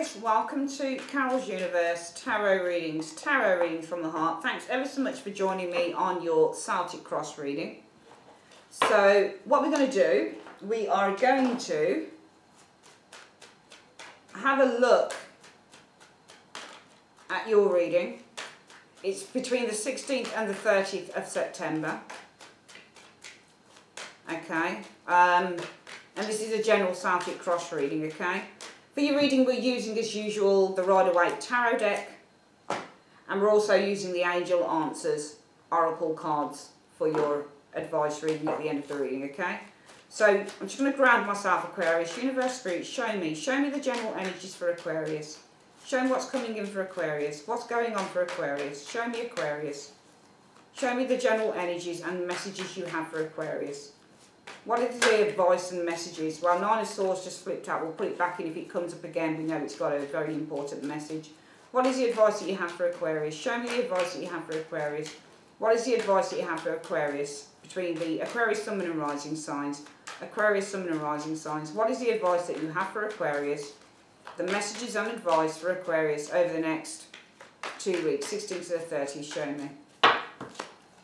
Aquarius, welcome to Carol's Universe Tarot Readings from the Heart. Thanks ever so much for joining me on your Celtic cross reading. So what we're going to do, we are going to have a look at your reading. It's between the 16th and the 30th of September. Okay, and this is a general Celtic cross reading, okay? For your reading, we're using, as usual, the Rider-Waite Tarot deck, and we're also using the Angel Answers Oracle cards for your advice reading at the end of the reading, okay? So I'm just going to ground myself, Aquarius. Universe Spirit, show me the general energies for Aquarius. Show me what's coming in for Aquarius. What's going on for Aquarius? Show me Aquarius. Show me the general energies and messages you have for Aquarius. What is the advice and messages? Well, Nine of Swords just flipped out. We'll put it back in if it comes up again. We know it's got a very important message. What is the advice that you have for Aquarius? Show me the advice that you have for Aquarius. What is the advice that you have for Aquarius between the Aquarius, Sun, and Rising signs? Aquarius, Sun, and Rising signs. What is the advice that you have for Aquarius? The messages and advice for Aquarius over the next 2 weeks, 16th to the 30th. Show me.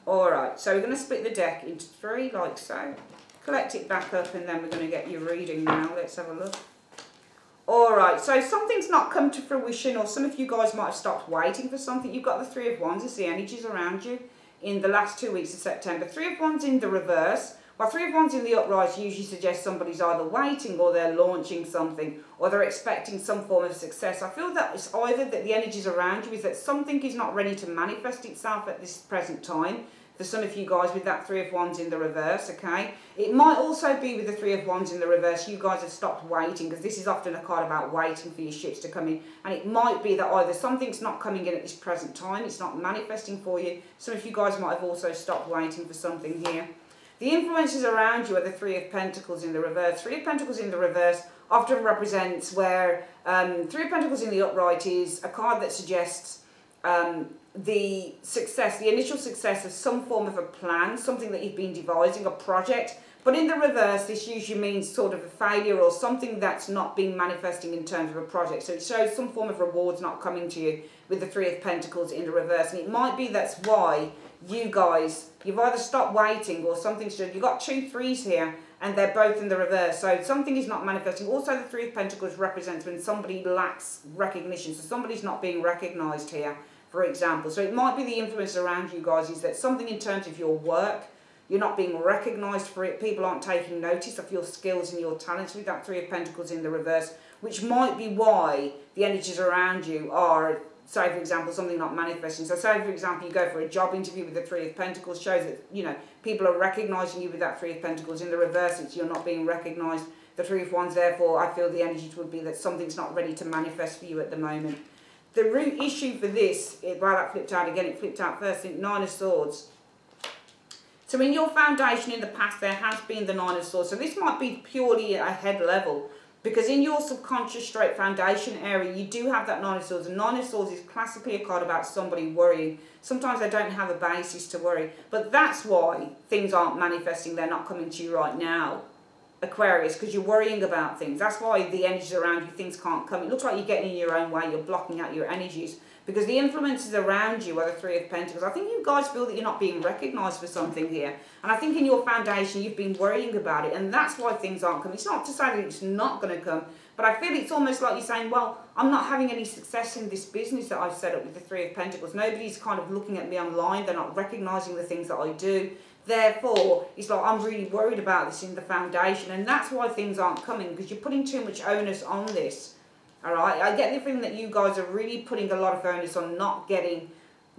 Alright, so we're going to split the deck into three, like so. Collect it back up, and then we're going to get your reading now. Let's have a look. Alright, so something's not come to fruition, or some of you guys might have stopped waiting for something. You've got the Three of Wands as the energies around you in the last 2 weeks of September. Three of Wands in the reverse. Well, Three of Wands in the upright usually suggests somebody's either waiting, or they're launching something, or they're expecting some form of success. I feel that it's either that the energies around you is that something is not ready to manifest itself at this present time. For some of you guys with that Three of Wands in the reverse, okay? It might also be with the Three of Wands in the reverse, you guys have stopped waiting, because this is often a card about waiting for your ships to come in. And it might be that either something's not coming in at this present time, it's not manifesting for you. Some of you guys might have also stopped waiting for something here. The influences around you are the Three of Pentacles in the reverse. Three of Pentacles in the reverse often represents where Three of Pentacles in the upright is a card that suggests the success, the initial success of some form of a plan, something that you've been devising, a project. But in the reverse, this usually means sort of a failure or something that's not being manifesting in terms of a project. So it shows some form of rewards not coming to you with the Three of Pentacles in the reverse. And it might be that's why you guys, you've either stopped waiting or something's done. You've got two threes here, and they're both in the reverse. So something is not manifesting. Also, the Three of Pentacles represents when somebody lacks recognition. So somebody's not being recognized here, for example. So it might be the influence around you guys is that something in terms of your work, you're not being recognized for it. People aren't taking notice of your skills and your talents with that Three of Pentacles in the reverse, which might be why the energies around you are, say for example, something not manifesting. So say for example, you go for a job interview with the Three of Pentacles, shows that, you know, people are recognizing you with that Three of Pentacles. In the reverse, it's you're not being recognized. The Three of Wands, therefore, I feel the energies would be that something's not ready to manifest for you at the moment. The root issue for this, well, that flipped out again, it flipped out first, Nine of Swords. So in your foundation in the past, there has been the Nine of Swords. So this might be purely at a head level, because in your subconscious straight foundation area, you do have that Nine of Swords. And Nine of Swords is classically a card about somebody worrying. Sometimes they don't have a basis to worry. But that's why things aren't manifesting, they're not coming to you right now, Aquarius, because you're worrying about things. That's why the energies around you, things can't come. It looks like you're getting in your own way, you're blocking out your energies, because the influences around you are the Three of Pentacles. I think you guys feel that you're not being recognised for something here. And I think in your foundation, you've been worrying about it, and that's why things aren't coming. It's not to say that it's not going to come, but I feel it's almost like you're saying, well, I'm not having any success in this business that I've set up with the Three of Pentacles. Nobody's kind of looking at me online. They're not recognising the things that I do. Therefore, it's like I'm really worried about this in the foundation, and that's why things aren't coming, because you're putting too much onus on this. Alright, I get the feeling that you guys are really putting a lot of onus on not getting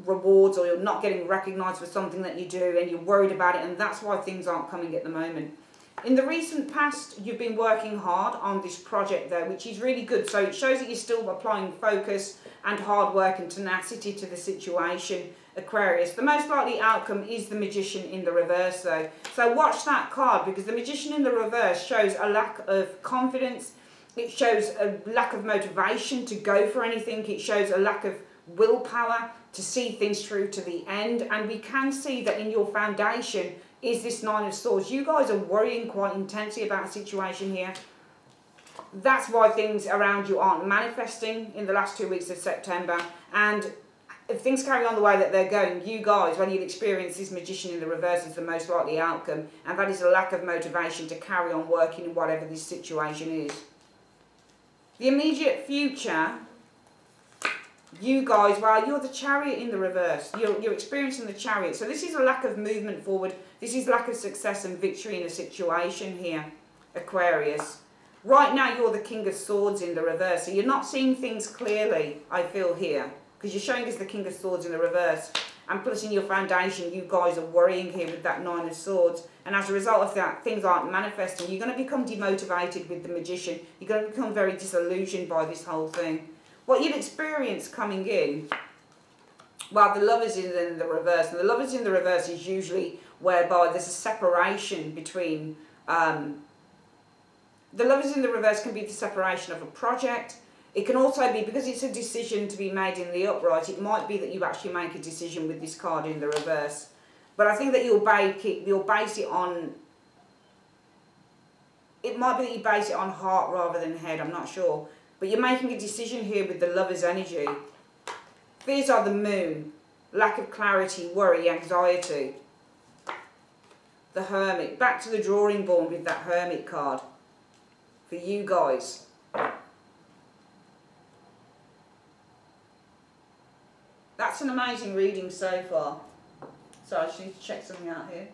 rewards, or you're not getting recognised for something that you do, and you're worried about it, and that's why things aren't coming at the moment. In the recent past, you've been working hard on this project though, which is really good. So it shows that you're still applying focus and hard work and tenacity to the situation, Aquarius. The most likely outcome is the Magician in the reverse though. So watch that card, because the Magician in the reverse shows a lack of confidence. It shows a lack of motivation to go for anything. It shows a lack of willpower to see things through to the end. And we can see that in your foundation is this Nine of Swords. You guys are worrying quite intensely about a situation here. That's why things around you aren't manifesting in the last 2 weeks of September. And if things carry on the way that they're going, you guys, when you'll experience this Magician in the reverse as the most likely outcome, and that is a lack of motivation to carry on working in whatever this situation is. The immediate future, you guys, well, you're the Chariot in the reverse. You're experiencing the Chariot. So this is a lack of movement forward. This is lack of success and victory in a situation here, Aquarius. Right now, you're the King of Swords in the reverse. So you're not seeing things clearly, I feel here, because you're showing us the King of Swords in the reverse. And plus in your foundation, you guys are worrying here with that Nine of Swords. And as a result of that, things aren't manifesting. You're going to become demotivated with the Magician. You're going to become very disillusioned by this whole thing. What you'll experience coming in, well, the Lovers in the reverse. And the Lovers in the reverse is usually whereby there's a separation between... the Lovers in the reverse can be the separation of a project. It can also be, because it's a decision to be made in the upright, it might be that you actually make a decision with this card in the reverse. But I think that you'll base it on... It might be that you base it on heart rather than head, I'm not sure. But you're making a decision here with the Lover's energy. These are the Moon. Lack of clarity, worry, anxiety. The Hermit. Back to the drawing board with that Hermit card. For you guys. That's an amazing reading so far. So I just need to check something out here.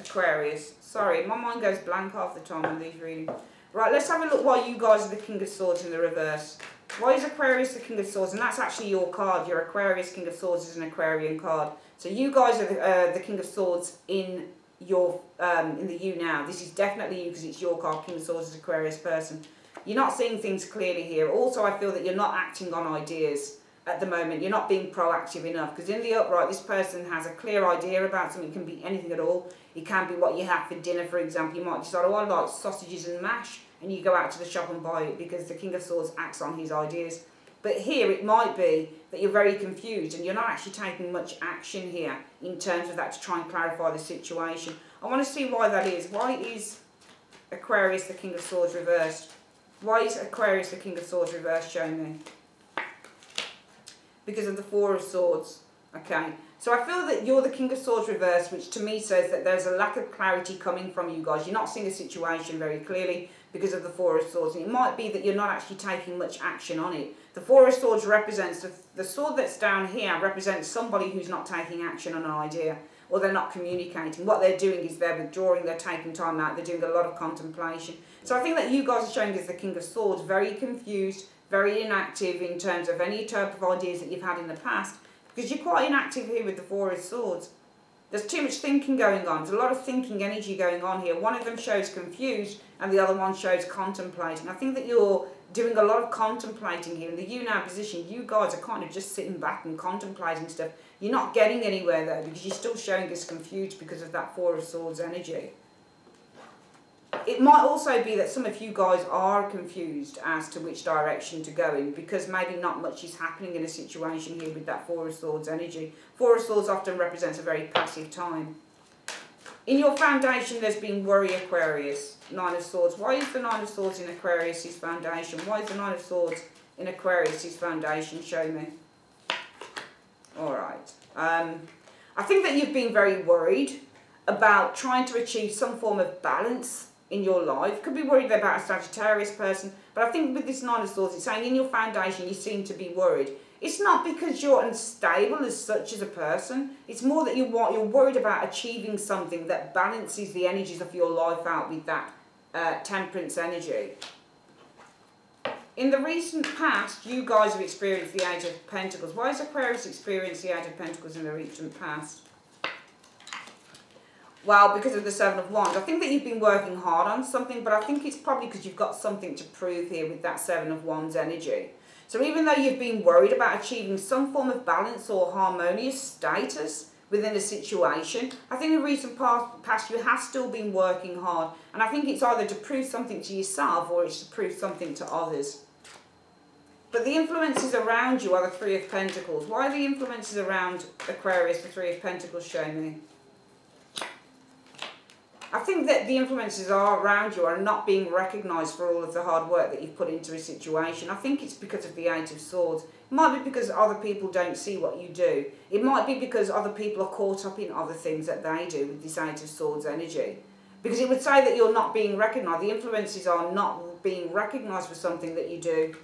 Aquarius. Sorry, my mind goes blank half the time on these readings. Right, let's have a look why you guys are the King of Swords in the reverse. Why is Aquarius the King of Swords? And that's actually your card. Your Aquarius King of Swords is an Aquarian card. So you guys are the King of Swords in your in the you now. This is definitely you because it's your card. King of Swords is Aquarius person. You're not seeing things clearly here. Also, I feel that you're not acting on ideas at the moment. You're not being proactive enough, because in the upright, this person has a clear idea about something. It can be anything at all. It can be what you have for dinner, for example. You might decide, oh, I like sausages and mash, and you go out to the shop and buy it because the King of Swords acts on his ideas. But here it might be that you're very confused and you're not actually taking much action here in terms of that to try and clarify the situation. I want to see why that is. Why is Aquarius the King of Swords reversed? Why is Aquarius the King of Swords reversed? Show me. Because of the Four of Swords. Okay. So I feel that you're the King of Swords reversed, which to me says that there's a lack of clarity coming from you guys. You're not seeing a situation very clearly because of the Four of Swords. And it might be that you're not actually taking much action on it. The Four of Swords represents, the sword that's down here represents somebody who's not taking action on an idea, or they're not communicating. What they're doing is they're withdrawing, they're taking time out, they're doing a lot of contemplation. So I think that you guys are showing as the King of Swords, very confused, very inactive in terms of any type of ideas that you've had in the past, because you're quite inactive here with the Four of Swords. There's too much thinking going on. There's a lot of thinking energy going on here. One of them shows confused and the other one shows contemplating. I think that you're doing a lot of contemplating here. In the you now position, you guys are kind of just sitting back and contemplating stuff. You're not getting anywhere though, because you're still showing us confused because of that Four of Swords energy. It might also be that some of you guys are confused as to which direction to go in, because maybe not much is happening in a situation here with that Four of Swords energy. Four of Swords often represents a very passive time. In your foundation, there's been worry, Aquarius. Nine of Swords. Why is the Nine of Swords in Aquarius' foundation? Why is the Nine of Swords in Aquarius' foundation? Show me. Alright. I think that you've been very worried about trying to achieve some form of balance in your life. Could be worried about a Sagittarius person, but I think with this Nine of Swords, it's saying in your foundation you seem to be worried. It's not because you're unstable as such as a person. It's more that you're worried about achieving something that balances the energies of your life out with that Temperance energy. In the recent past, you guys have experienced the Eight of Pentacles. Why has Aquarius experienced the Eight of Pentacles in the recent past? Well, because of the Seven of Wands. I think that you've been working hard on something, but I think it's probably because you've got something to prove here with that Seven of Wands energy. So even though you've been worried about achieving some form of balance or harmonious status within a situation, I think in the recent past you have still been working hard. And I think it's either to prove something to yourself or it's to prove something to others. But the influences around you are the Three of Pentacles. Why are the influences around Aquarius, the Three of Pentacles, showing me? I think that the influences around you are not being recognised for all of the hard work that you've put into a situation. I think it's because of the Eight of Swords. It might be because other people don't see what you do. It might be because other people are caught up in other things that they do with this Eight of Swords energy. Because it would say that you're not being recognised. The influences are not being recognised for something that you do.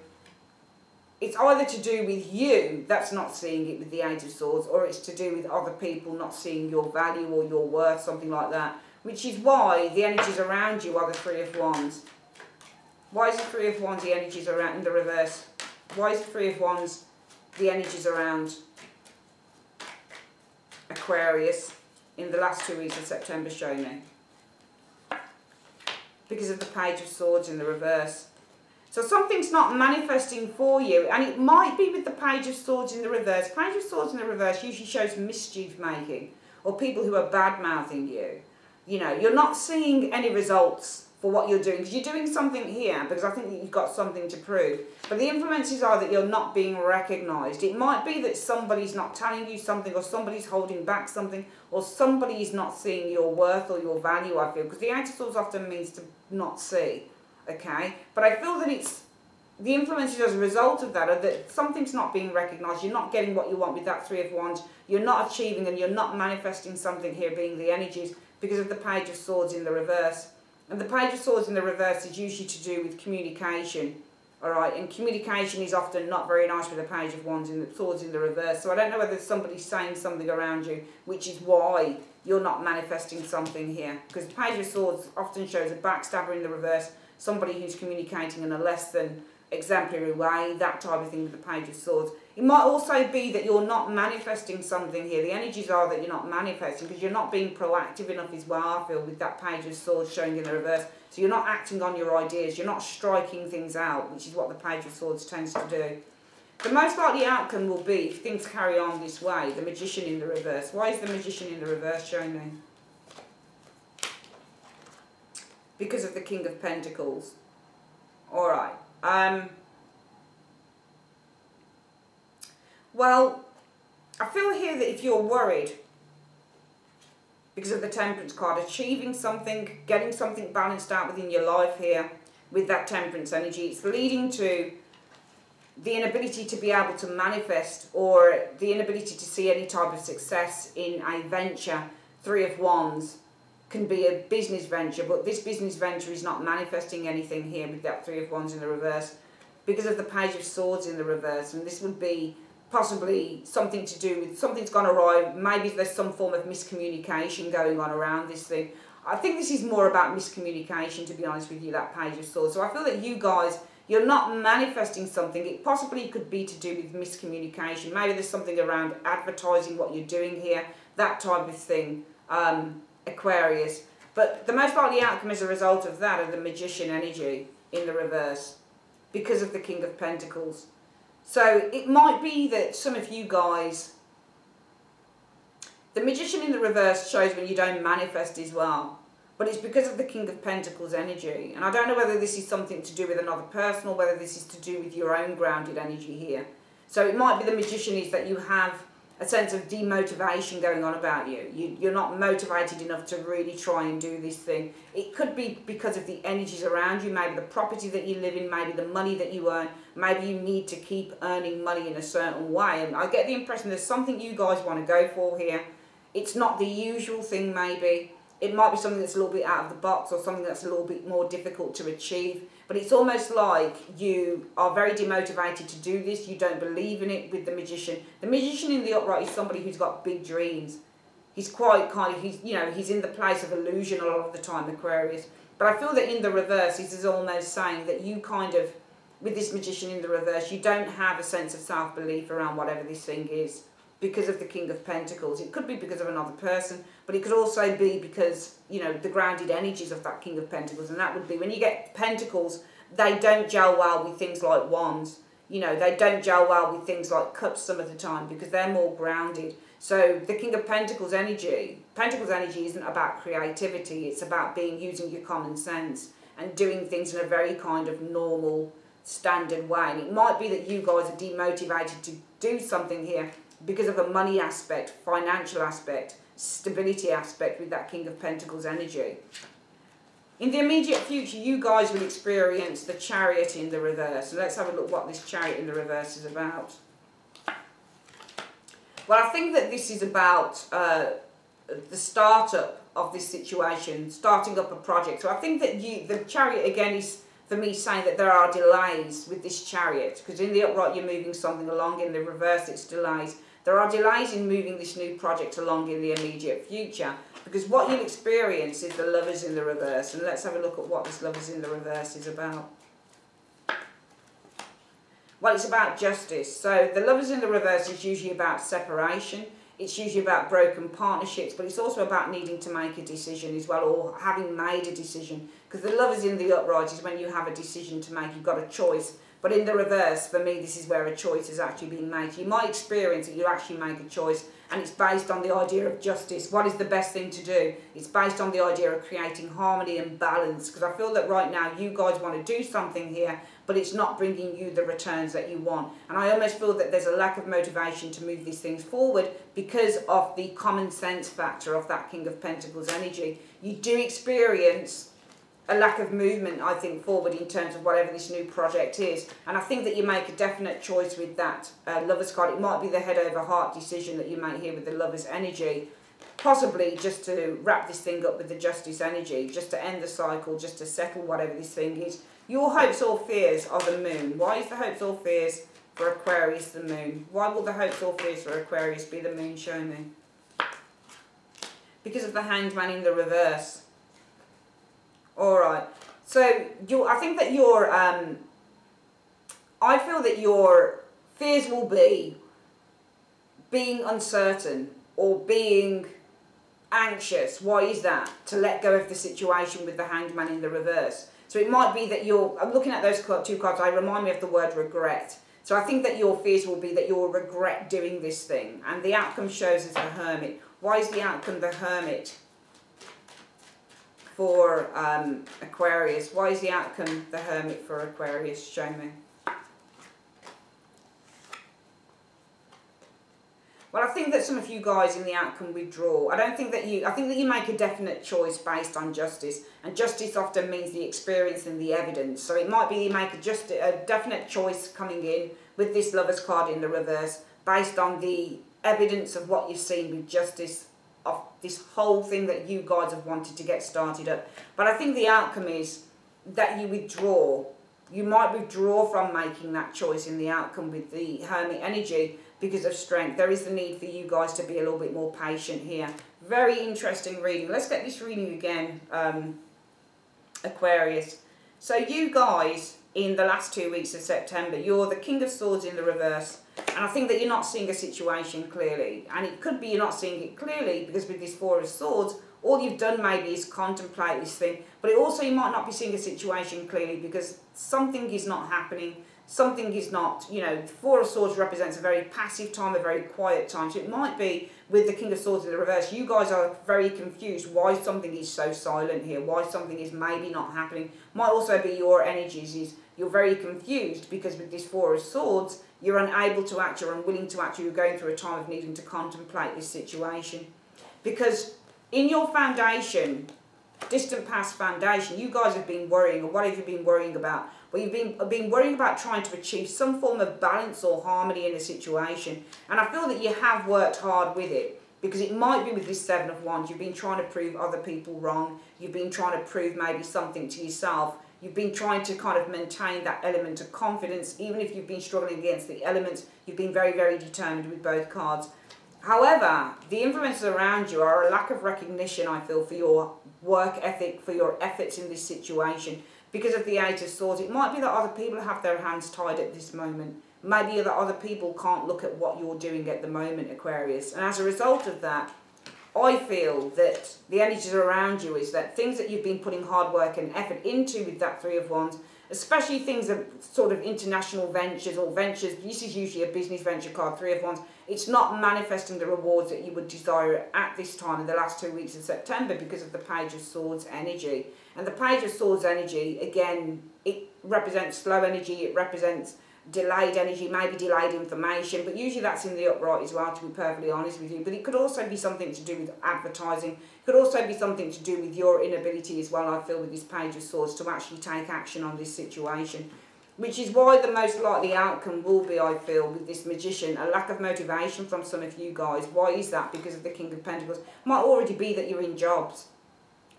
It's either to do with you that's not seeing it with the Eight of Swords, or it's to do with other people not seeing your value or your worth, something like that. Which is why the energies around you are the Three of Wands. Why is the Three of Wands the energies around in the reverse? Why is the Three of Wands the energies around Aquarius in the last 2 weeks of September, show me? Because of the Page of Swords in the reverse. So something's not manifesting for you, and it might be with the Page of Swords in the reverse. Page of Swords in the reverse usually shows mischief making, or people who are bad-mouthing you. You know, you're not seeing any results for what you're doing, because you're doing something here, because I think that you've got something to prove. But the influences are that you're not being recognised. It might be that somebody's not telling you something, or somebody's holding back something, or somebody is not seeing your worth or your value, I feel. Because the Eight of Swords often means to not see, okay? But I feel that it's the influences as a result of that are that something's not being recognised. You're not getting what you want with that Three of Wands. You're not achieving, and you're not manifesting something here, being the energies, because of the Page of Swords in the reverse. And the Page of Swords in the reverse is usually to do with communication, all right? And communication is often not very nice with the Page of Wands in the Swords in the reverse. So I don't know whether somebody's saying something around you, which is why you're not manifesting something here. Because the Page of Swords often shows a backstabber in the reverse, somebody who's communicating in a less than exemplary way, that type of thing with the Page of Swords. It might also be that you're not manifesting something here. The energies are that you're not manifesting because you're not being proactive enough as well, I feel, with that Page of Swords showing in the reverse. So you're not acting on your ideas. You're not striking things out, which is what the Page of Swords tends to do. The most likely outcome will be, if things carry on this way, the Magician in the reverse. Why is the Magician in the reverse showing me? Because of the King of Pentacles. All right. Well, I feel here that if you're worried because of the Temperance card, achieving something, getting something balanced out within your life here with that Temperance energy, it's leading to the inability to be able to manifest, or the inability to see any type of success in a venture. Three of Wands can be a business venture, but this business venture is not manifesting anything here with that Three of Wands in the reverse because of the Page of Swords in the reverse. And this would be possibly something to do with something's gone awry. Maybe there's some form of miscommunication going on around this thing. I think this is more about miscommunication, to be honest with you, that Page of Swords. So I feel that you guys, you're not manifesting something. It possibly could be to do with miscommunication. Maybe there's something around advertising what you're doing here, that type of thing, Aquarius. But the most likely outcome as a result of that are the Magician energy in the reverse because of the King of Pentacles. So it might be that some of you guys, the Magician in the reverse shows when you don't manifest as well. But it's because of the King of Pentacles energy. And I don't know whether this is something to do with another person or whether this is to do with your own grounded energy here. So it might be the Magician is that you have a sense of demotivation going on about you. You're not motivated enough to really try and do this thing. It could be because of the energies around you, maybe the property that you live in, maybe the money that you earn. Maybe you need to keep earning money in a certain way. And I get the impression there's something you guys want to go for here. It's not the usual thing, maybe. It might be something that's a little bit out of the box or something that's a little bit more difficult to achieve. But it's almost like you are very demotivated to do this. You don't believe in it with the Magician. The Magician in the upright is somebody who's got big dreams. He's quite kind of, he's in the place of illusion a lot of the time, Aquarius. But I feel that in the reverse, this is almost saying that you kind of, with this Magician in the reverse, you don't have a sense of self-belief around whatever this thing is because of the King of Pentacles. It could be because of another person, but it could also be because, the grounded energies of that King of Pentacles. And that would be when you get Pentacles, they don't gel well with things like Wands. They don't gel well with things like Cups some of the time because they're more grounded. So the King of Pentacles energy isn't about creativity. It's about using your common sense and doing things in a very kind of normal, standard way. And it might be that you guys are demotivated to do something here because of a money aspect, financial aspect, stability aspect with that King of Pentacles energy. In the immediate future, you guys will experience the Chariot in the reverse. So let's have a look what this Chariot in the reverse is about. Well, I think that this is about the startup of this situation, starting up a project. So I think that the Chariot again is, for me, saying that there are delays with this Chariot, because in the upright you're moving something along, in the reverse it's delays. There are delays in moving this new project along in the immediate future, because what you'll experience is the Lovers in the reverse. And let's have a look at what this Lovers in the reverse is about. Well, it's about justice. So the Lovers in the reverse is usually about separation. It's usually about broken partnerships, but it's also about needing to make a decision as well, or having made a decision. Because the Lovers in the upright is when you have a decision to make, you've got a choice. But in the reverse, for me, this is where a choice has actually been made. You might experience that you actually make a choice, and it's based on the idea of justice. What is the best thing to do? It's based on the idea of creating harmony and balance, because I feel that right now you guys want to do something here, but it's not bringing you the returns that you want. And I almost feel that there's a lack of motivation to move these things forward because of the common sense factor of that King of Pentacles energy. You do experience a lack of movement, I think, forward in terms of whatever this new project is. And I think that you make a definite choice with that Lover's card. It might be the head over heart decision that you make here with the Lover's energy. Possibly just to wrap this thing up with the Justice energy, just to end the cycle, just to settle whatever this thing is. Your hopes or fears are the moon. Why is the hopes or fears for Aquarius the moon? Why will the hopes or fears for Aquarius be the moon? Show me. Because of the Hanged Man in the reverse. Alright, so I think that I feel that your fears will be being uncertain or being anxious. Why is that? To let go of the situation with the Hanged Man in the reverse. So it might be that I'm looking at those two cards, they remind me of the word regret. So I think that your fears will be that you'll regret doing this thing. And the outcome shows as the Hermit. Why is the outcome the Hermit for Aquarius? Why is the outcome the Hermit for Aquarius? Show me. Well, I think that some of you guys in the outcome withdraw. I think that you make a definite choice based on justice. And justice often means the experience and the evidence. So it might be you make a definite choice coming in with this Lover's card in the reverse based on the evidence of what you've seen with justice, of this whole thing that you guys have wanted to get started up. But I think the outcome is that you withdraw. You might withdraw from making that choice in the outcome with the Hermit energy because of strength. There is the need for you guys to be a little bit more patient here. Very interesting reading. Let's get this reading again, Aquarius. So you guys, in the last 2 weeks of September, you're the King of Swords in the reverse. And I think that you're not seeing a situation clearly. And it could be you're not seeing it clearly because with this Four of Swords, all you've done maybe is contemplate this thing. But it also, you might not be seeing a situation clearly because something is not happening. Something is not, the Four of Swords represents a very passive time, a very quiet time. So it might be with the King of Swords in the reverse, you guys are very confused why something is so silent here, why something is maybe not happening. Might also be your energies is you're very confused because with this Four of Swords, you're unable to act, you're unwilling to act, you're going through a time of needing to contemplate this situation. Because in your foundation, distant past foundation, you guys have been worrying, or what have you been worrying about? Well, you've been worrying about trying to achieve some form of balance or harmony in a situation. And I feel that you have worked hard with it. Because it might be with this Seven of Wands, you've been trying to prove other people wrong. You've been trying to prove maybe something to yourself. You've been trying to kind of maintain that element of confidence. Even if you've been struggling against the elements, you've been very, very determined with both cards. However, the influences around you are a lack of recognition, I feel, for your work ethic, for your efforts in this situation. Because of the Eight of Swords, it might be that other people have their hands tied at this moment. Maybe that other people can't look at what you're doing at the moment, Aquarius. And as a result of that, I feel that the energies around you is that things that you've been putting hard work and effort into with that Three of Wands, especially things that sort of international ventures or ventures, this is usually a business venture card, Three of Wands, it's not manifesting the rewards that you would desire at this time in the last 2 weeks of September because of the Page of Swords energy. And the Page of Swords energy, again, it represents slow energy, it represents delayed energy, maybe delayed information, but usually that's in the upright as well, to be perfectly honest with you. But it could also be something to do with advertising. It could also be something to do with your inability as well, I feel, with this Page of Swords, to actually take action on this situation. Which is why the most likely outcome will be, I feel, with this Magician, a lack of motivation from some of you guys. Why is that? Because of the King of Pentacles. It might already be that you're in jobs.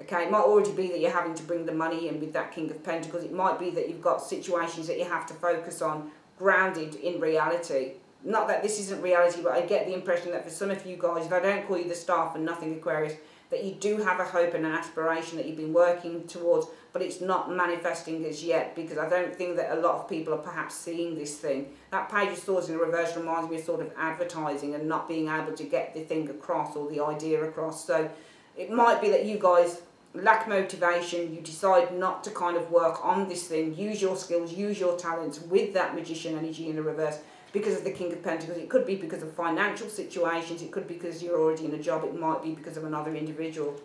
Okay, it might already be that you're having to bring the money in with that King of Pentacles. It might be that you've got situations that you have to focus on, grounded in reality. Not that this isn't reality, but I get the impression that for some of you guys, if I don't call you the star for nothing, Aquarius, that you do have a hope and an aspiration that you've been working towards, but it's not manifesting as yet, because I don't think that a lot of people are perhaps seeing this thing. That Page of Swords in reverse reminds me of sort of advertising and not being able to get the thing across or the idea across. So it might be that you guys lack motivation, you decide not to kind of work on this thing, use your skills, use your talents with that Magician energy in the reverse because of the King of Pentacles. It could be because of financial situations, it could be because you're already in a job, it might be because of another individual.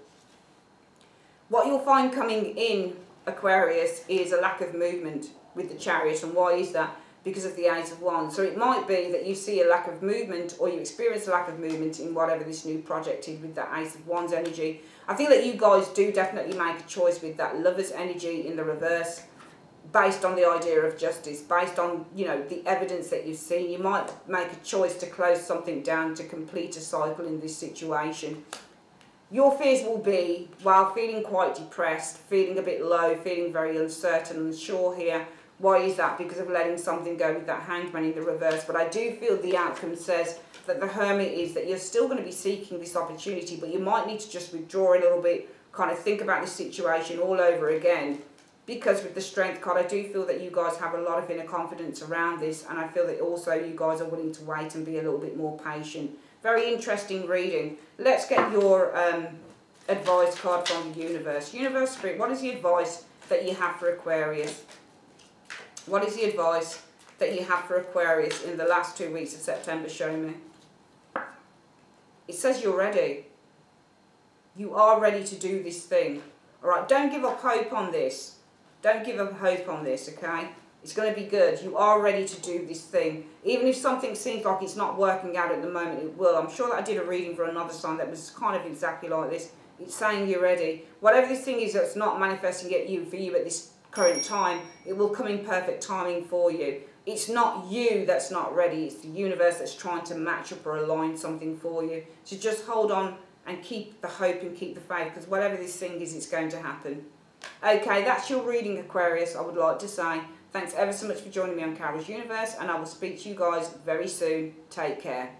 What you'll find coming in, Aquarius, is a lack of movement with the Chariot. And why is that? Because of the Ace of Wands. So it might be that you see a lack of movement, or you experience a lack of movement in whatever this new project is with that Ace of Wands energy. I feel that you guys do definitely make a choice with that Lover's energy in the reverse, based on the idea of justice, based on, you know, the evidence that you've seen. You might make a choice to close something down, to complete a cycle in this situation. Your fears will be, while feeling quite depressed, feeling a bit low, feeling very uncertain and unsure here. Why is that? Because of letting something go with that Hanged Man in the reverse. But I do feel the outcome says that the Hermit is that you're still going to be seeking this opportunity, but you might need to just withdraw a little bit, kind of think about the situation all over again. Because with the Strength card, I do feel that you guys have a lot of inner confidence around this, and I feel that also you guys are willing to wait and be a little bit more patient. Very interesting reading. Let's get your advice card from the universe. Universe, Spirit, what is the advice that you have for Aquarius? What is the advice that you have for Aquarius in the last 2 weeks of September? Show me. It says you're ready. You are ready to do this thing. All right, don't give up hope on this. Don't give up hope on this, okay? It's going to be good. You are ready to do this thing. Even if something seems like it's not working out at the moment, it will. I'm sure that I did a reading for another sign that was kind of exactly like this. It's saying you're ready. Whatever this thing is that's not manifesting for you at this current time, it will come in perfect timing for you. It's not you that's not ready. It's the universe that's trying to match up or align something for you. So just hold on and keep the hope and keep the faith, because whatever this thing is, it's going to happen. Okay, that's your reading, Aquarius, I would like to say. Thanks ever so much for joining me on Carol's Universe, and I will speak to you guys very soon. Take care.